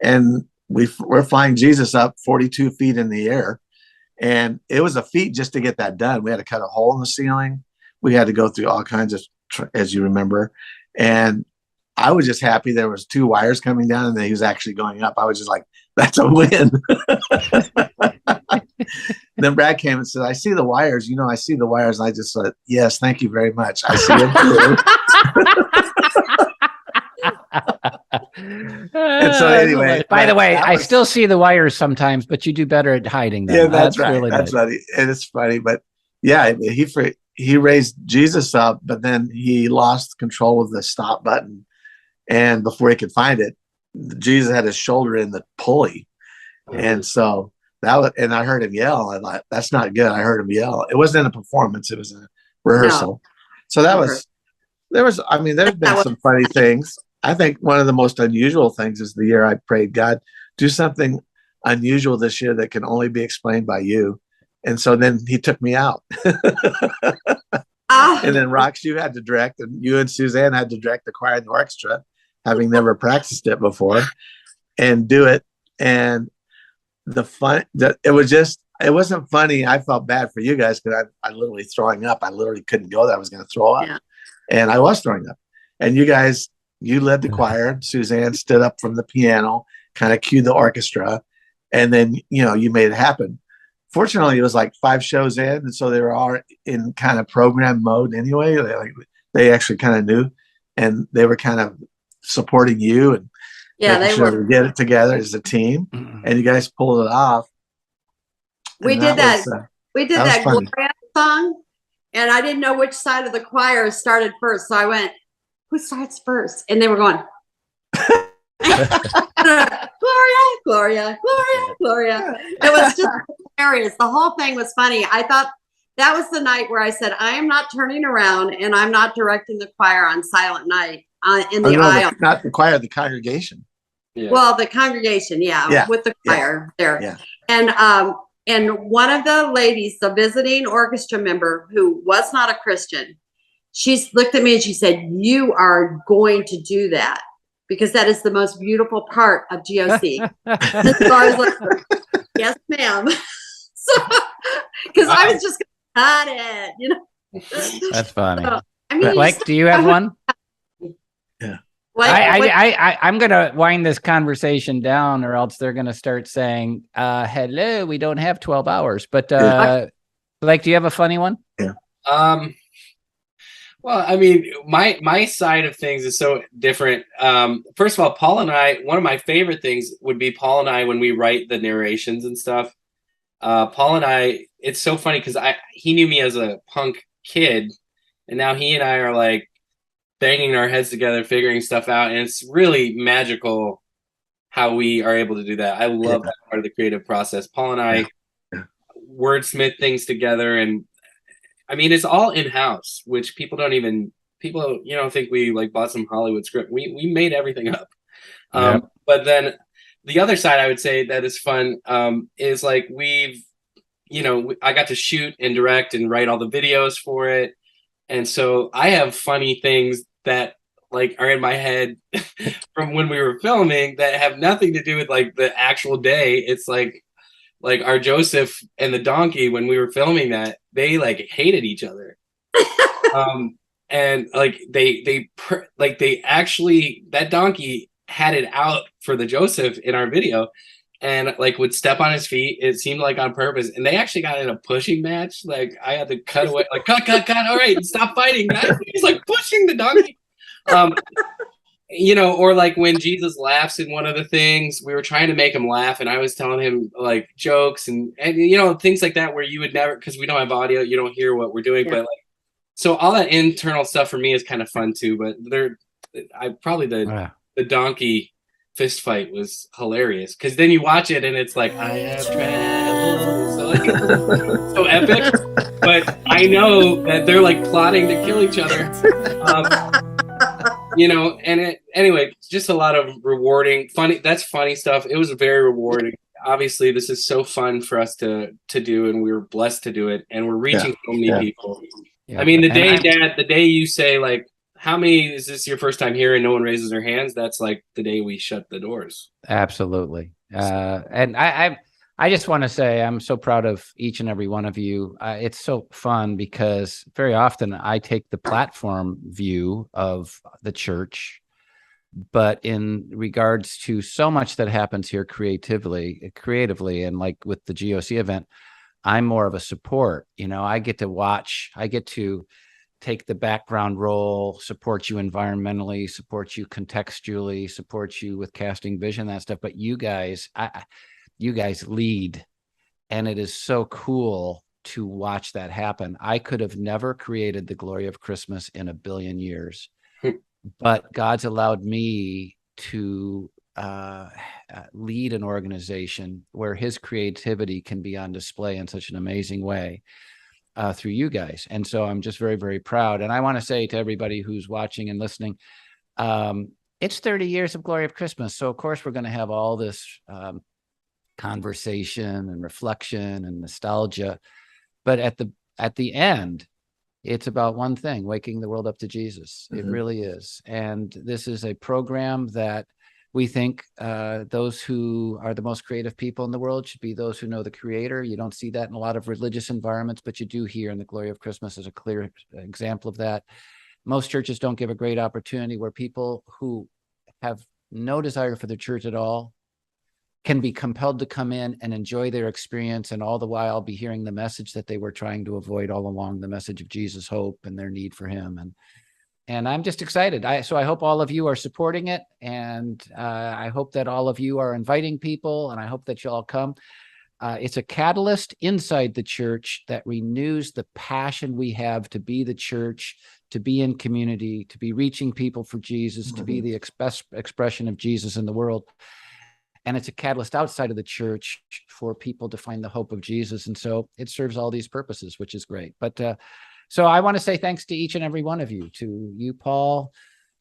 And we're flying Jesus up 42 feet in the air. And it was a feat just to get that done. We had to cut a hole in the ceiling. We had to go through all kinds of, as you remember. And I was just happy there was 2 wires coming down and then he was actually going up. I was just like, that's a win. Then Brad came and said, I see the wires. You know, I see the wires. And I just said, yes, thank you very much. I see them too. And so anyway. By the way, I still see the wires sometimes, but you do better at hiding them. Yeah, that's right. Really that's nice. right. And it's funny. But yeah, he raised Jesus up, but then he lost control of the stop button. And before he could find it, Jesus had his shoulder in the pulley. And so and I heard him yell. I thought, that's not good. I heard him yell. It wasn't a performance. It was a rehearsal. No. So there's been some funny things. I think one of the most unusual things is the year I prayed, God, do something unusual this year that can only be explained by you. And so then he took me out. And then Rox, you had to direct, and you and Suzanne had to direct the choir and the orchestra, having never practiced it before, and do it. And it wasn't funny. I felt bad for you guys because I literally throwing up. I literally couldn't go there. I was going to throw up. Yeah. And I was throwing up. And you guys, you led the choir. Suzanne stood up from the piano, kind of cued the orchestra. And then, you made it happen. Fortunately, it was like 5 shows in. And so they were all in kind of program mode anyway. They actually kind of knew. And they were kind of supporting you and they were get it together as a team. And you guys pulled it off. We did that. We did that Gloria song, and I didn't know which side of the choir started first. So I went, "Who starts first?" And they were going, "Gloria, Gloria, Gloria, Gloria." It was just hilarious. The whole thing was funny. I thought that was the night where I said, "I am not turning around, and I'm not directing the choir on Silent Night in the aisle." Not the choir, the congregation. Yeah. Well, the congregation, with the choir there. Yeah. And one of the ladies, the visiting orchestra member who was not a Christian, she looked at me and she said, "You are going to do that because that is the most beautiful part of GOC." And so I was like, "Yes, ma'am." So, because I was just going to cut it, That's funny. So, I mean, Blake, do you have one? Yeah. I'm going to wind this conversation down or else they're going to start saying, hello, we don't have 12 hours. But Blake, do you have a funny one? Yeah. Well, I mean, my side of things is so different. First of all, Paul and I, one of my favorite things would be Paul and I, when we write the narrations and stuff, Paul and I, it's so funny because he knew me as a punk kid, and now he and I are like banging our heads together, figuring stuff out, and it's really magical how we are able to do that. I love that part of the creative process. Paul and I wordsmith things together, and I mean it's all in house, which people think we like bought some Hollywood script. We made everything up. But then the other side I would say that is fun is like I got to shoot and direct and write all the videos for it. And so I have funny things that like are in my head from when we were filming that have nothing to do with like the actual day. It's like our Joseph and the donkey, when we were filming that, they like hated each other. And like they actually, that donkey had it out for the Joseph in our video, and like would step on his feet. It seemed like on purpose, and they actually got in a pushing match. Like I had to cut away, like cut. All right, stop fighting, guys. He's like pushing the donkey. Or like when Jesus laughs in one of the things, we were trying to make him laugh, and I was telling him like jokes and things like that where you would never, because we don't have audio, you don't hear what we're doing, but like, so all that internal stuff for me is kind of fun too. But the donkey fist fight was hilarious because then you watch it and it's like I have traveled, so like so epic. But I know that they're like plotting to kill each other. Anyway, just a lot of rewarding, funny. That's funny stuff. It was very rewarding. Obviously, this is so fun for us to do, and we were blessed to do it, and we're reaching so many people. Yeah. I mean, the day you say like, how many is this your first time here, and no one raises their hands? That's like the day we shut the doors. Absolutely. And I just want to say I'm so proud of each and every one of you. It's so fun because very often I take the platform view of the church, but in regards to so much that happens here creatively, and like with the GOC event, I'm more of a support. I get to watch, I get to take the background role, support you environmentally, support you contextually, support you with casting vision, that stuff. But you guys lead, and it is so cool to watch that happen. I could have never created the glory of Christmas in a billion years, but God's allowed me to lead an organization where his creativity can be on display in such an amazing way through you guys. And so I'm just very, very proud. And I want to say to everybody who's watching and listening, it's 30 years of Glory of Christmas. So of course we're going to have all this conversation and reflection and nostalgia, but at the end, it's about one thing: waking the world up to Jesus. It really is. And this is a program that we think those who are the most creative people in the world should be those who know the Creator. You don't see that in a lot of religious environments, but you do here in the Glory of Christmas as a clear example of that. Most churches don't give a great opportunity where people who have no desire for the church at all can be compelled to come in and enjoy their experience, and all the while be hearing the message that they were trying to avoid all along, the message of Jesus' hope and their need for him. And I'm just excited. So I hope all of you are supporting it, and I hope that all of you are inviting people, and I hope that you all come. It's a catalyst inside the church that renews the passion we have to be the church, to be in community, to be reaching people for Jesus, to be the expression of Jesus in the world. And it's a catalyst outside of the church for people to find the hope of Jesus. And so it serves all these purposes, which is great. But so I want to say thanks to each and every one of you, to you, Paul,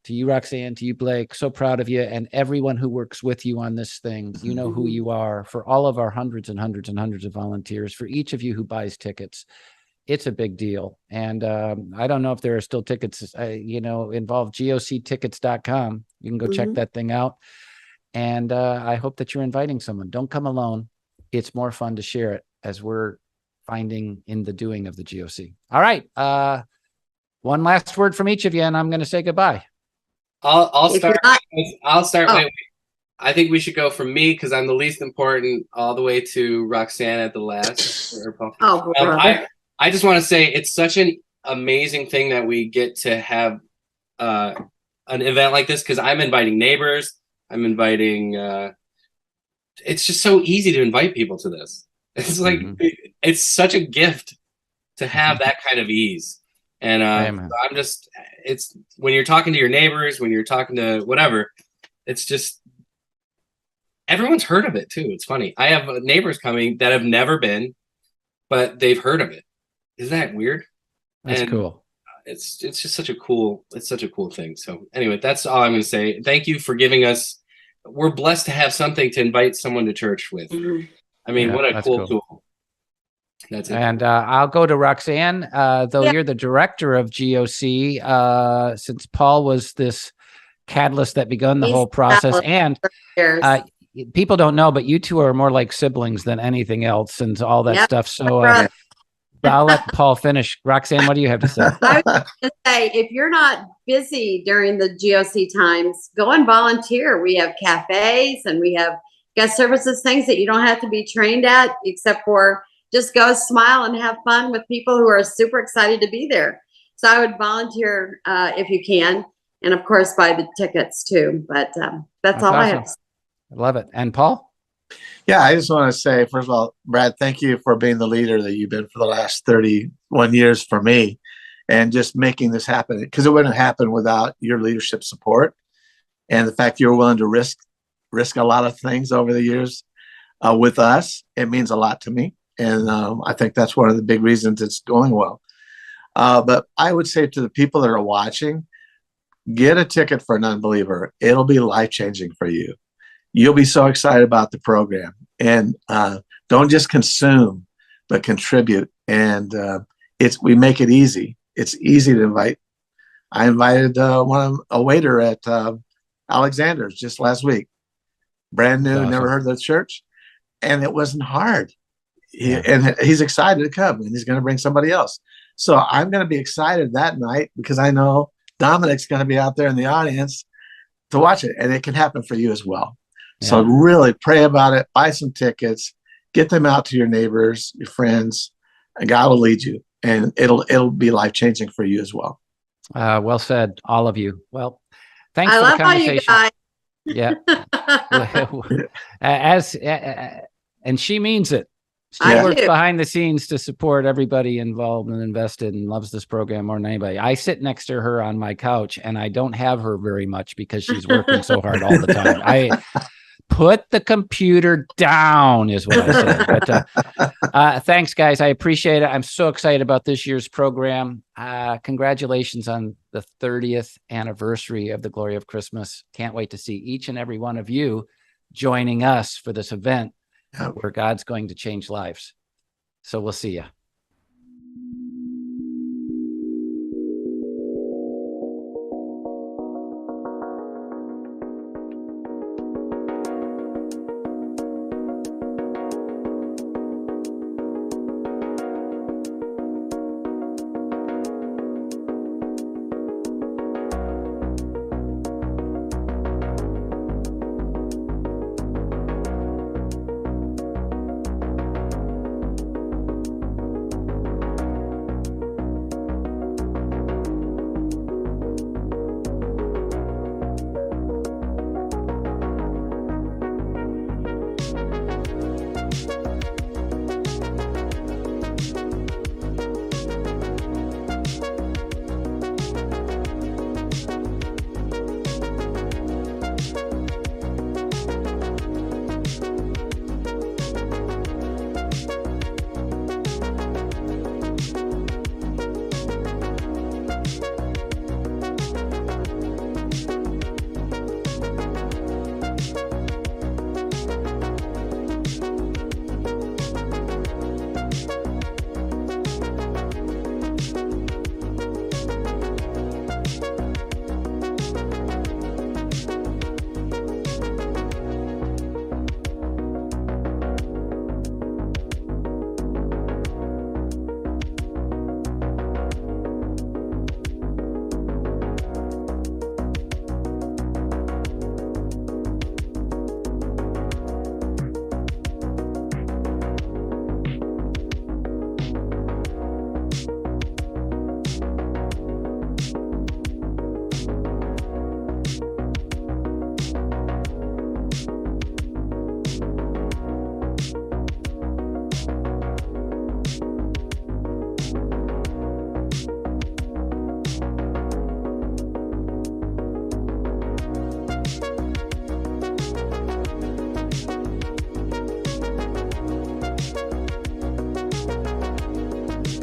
to you, Roxanne, to you, Blake. So proud of you, and everyone who works with you on this thing. You know who you are. For all of our hundreds and hundreds and hundreds of volunteers, for each of you who buys tickets, it's a big deal. And I don't know if there are still tickets, involved GOCtickets.com. You can go check that thing out. And I hope that you're inviting someone. Don't come alone. It's more fun to share it, as we're finding in the doing of the GOC. All right. One last word from each of you, and I'm going to say goodbye. I'll start. Wait. I think we should go from me, because I'm the least important, all the way to Roxanne at the last. I just want to say it's such an amazing thing that we get to have an event like this, because I'm inviting neighbors. I'm inviting, it's just so easy to invite people to this. It's like Mhm. it's such a gift to have that kind of ease. And Amen. I'm just, it's when you're talking to your neighbors, when you're talking to whatever, it's just everyone's heard of it too. It's funny. I have neighbors coming that have never been, but they've heard of it. Isn't that weird? That's And cool. it's just such a cool, it's such a cool thing. So anyway, that's all I'm going to say. Thank you for giving us. We're blessed to have something to invite someone to church with. Mhm. I mean, Yeah, what a that's cool cool. tool. That's it. And I'll go to Roxanne, though Yeah. you're the director of GOC, since Paul was this catalyst that begun the He's whole process. catalyst. And Cheers. people don't know, but you two are more like siblings than anything else and all that Yep. stuff. So Brother. I'll let Paul finish. Roxanne, what do you have to say? I was going to say, if you're not busy during the GOC times, go and volunteer. We have cafes and we have guest services, things that you don't have to be trained at, except for just go smile and have fun with people who are super excited to be there. So I would volunteer if you can, and of course buy the tickets too. But that's all I have. Awesome. I love it. And Paul? Yeah, I just want to say, first of all, Brad, thank you for being the leader that you've been for the last 31 years for me and just making this happen, because it wouldn't happen without your leadership support and the fact you're willing to risk a lot of things over the years with us. It means a lot to me. And I think that's one of the big reasons it's going well. But I would say to the people that are watching, get a ticket for an unbeliever. It'll be life-changing for you. You'll be so excited about the program, and don't just consume, but contribute. And we make it easy. It's easy to invite. I invited a waiter at Alexander's just last week. Brand new, Awesome. never heard of the church, and it wasn't hard. Yeah. And he's excited to come, and he's going to bring somebody else. So I'm going to be excited that night because I know Dominic's going to be out there in the audience to watch it, and it can happen for you as well. So really pray about it, buy some tickets, get them out to your neighbors, your friends, and God will lead you, and it'll be life-changing for you as well. Well said, all of you. Well, thanks I for love the how you conversation. guys. Yeah. And she means it. She I works do. behind the scenes to support everybody involved and invested and loves this program more than anybody. I sit next to her on my couch and I don't have her very much because she's working so hard all the time. I put the computer down is what I say. But thanks, guys. I appreciate it. I'm so excited about this year's program. Congratulations on the 30th anniversary of the Glory of Christmas. Can't wait to see each and every one of you joining us for this event where God's going to change lives. So we'll see you.